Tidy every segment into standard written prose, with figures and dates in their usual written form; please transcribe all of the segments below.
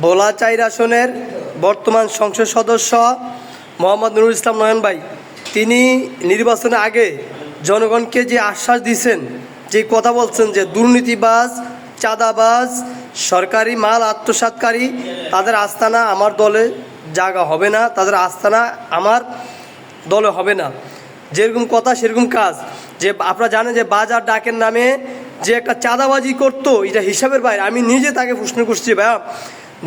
ভোলা ৪ আসনের বর্তমান সংসদ সদস্য মোহাম্মদ নুরুল ইসলাম নয়ন ভাই, তিনি নির্বাচনের আগে জনগণকে যে আশ্বাস দিয়েছেন, যে কথা বলছেন যে দুর্নীতিবাজ, চাঁদাবাজ, সরকারি মাল আত্মসাৎকারী, তাদের আস্তানা আমার দলে জায়গা হবে না, তাদের আস্তানা আমার দলে হবে না। যেরকম কথা সেরকম কাজ। যে আপনারা জানেন যে বাজার ডাকের নামে যে একটা চাঁদাবাজি করতো, এটা হিসাবের বাইরে। আমি নিজে তাকে প্রশ্ন করছি, ভাইয়া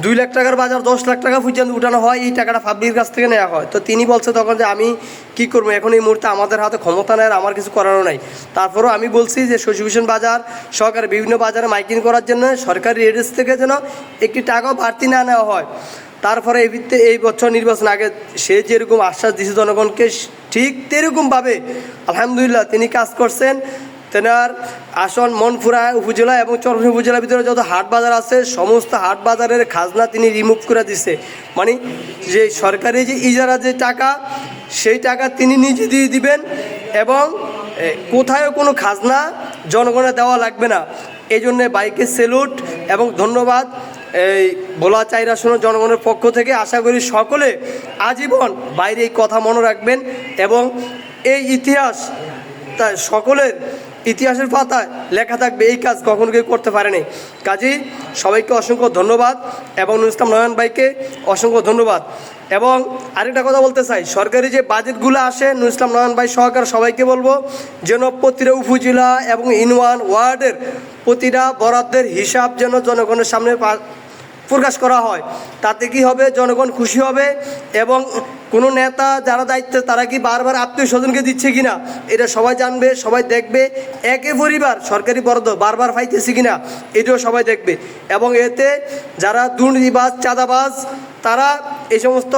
2 লাখ টাকার বাজার 10 লাখ টাকা পর্যন্ত উঠানো হয়, এই টাকাটা পাবলিকের কাছ থেকে নেওয়া হয়। তো তিনি বলছে তখন যে আমি কি করবো, এখন এই মুহূর্তে আমাদের হাতে ক্ষমতা নেই, আর আমার কিছু করারও নাই। তারপরেও আমি বলছি যে শশীভূষণ বাজার সরকার বিভিন্ন বাজারে মাইকিং করার জন্য সরকারি রেডেস থেকে যেন একটি টাকাও বাড়তি না নেওয়া হয়। তারপরে এই বছর নির্বাচন আগে সে যেরকম আশ্বাস দিয়েছে জনগণকে, ঠিক তেরকমভাবে আলহামদুলিল্লাহ তিনি কাজ করছেন। তেনার আসন মনপুরা উপজেলা এবং চরফি উপজেলার ভিতরে যত হাট বাজার আছে, সমস্ত হাট বাজারের খাজনা তিনি রিমুভ করে দিছে। মানে যে সরকারি যে ইজারা যে টাকা, সেই টাকা তিনি নিজে দিয়ে দিবেন এবং কোথায়ও কোনো খাজনা জনগণের দেওয়া লাগবে না। এই জন্যে বাইকে সেলুট এবং ধন্যবাদ এই ভোলা ৪ আসনের জনগণের পক্ষ থেকে। আশা করি সকলে আজীবন বাইরে এই কথা মনে রাখবেন এবং এই ইতিহাস তা সকলের ইতিহাসের পাতায় লেখা থাকবে, এই কাজ কখনো কেউ করতে পারেনি। কাজেই সবাইকে অসংখ্য ধন্যবাদ এবং নুরুল ইসলাম নয়ন ভাইকে অসংখ্য ধন্যবাদ। এবং আরেকটা কথা বলতে চাই, সরকারি যে বাজেটগুলো আসে, নুরুল ইসলাম নয়ন ভাই সহকারে সবাইকে বলবো যেন প্রতিটা উপজেলা এবং ইউনিয়ন ওয়ার্ডের প্রতিটা বরাদ্দের হিসাব যেন জনগণের সামনে প্রকাশ করা হয়। তাতে কি হবে, জনগণ খুশি হবে এবং কোনো নেতা যারা দায়িত্বে তারা কি বারবার আত্মীয় স্বজনকে দিচ্ছে কিনা এটা সবাই জানবে, সবাই দেখবে। একই পরিবার সরকারি বরাদ্দ বারবার পাইতেছে কিনা এটাও সবাই দেখবে। এবং এতে যারা দুর্নীতিবাজ, চাঁদাবাজ, তারা এই সমস্ত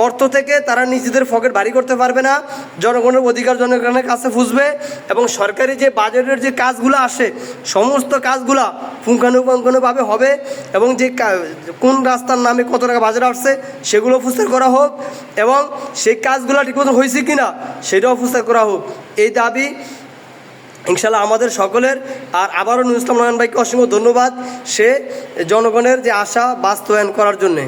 অর্থ থেকে তারা নিজেদের পকেট ভারী করতে পারবে না। জনগণের অধিকার জনগণের কাছে ফুসবে এবং সরকারি যে বাজেটের যে কাজগুলো আসে, সমস্ত কাজগুলা পুঙ্খানুপুঙ্খভাবে হবে এবং যে কোন রাস্তার নামে কত টাকা বাজেট আসছে সেগুলো প্রচার করা হোক এবং সেই কাজগুলো ঠিকমতো হয়েছে কিনা সেটাও প্রচার করা হোক। এই দাবি ইনশাল্লাহ আমাদের সকলের। আর আবারও নুরুল ইসলাম নয়ন ভাইকে অসংখ্য ধন্যবাদ, সে জনগণের যে আশা বাস্তবায়ন করার জন্যে।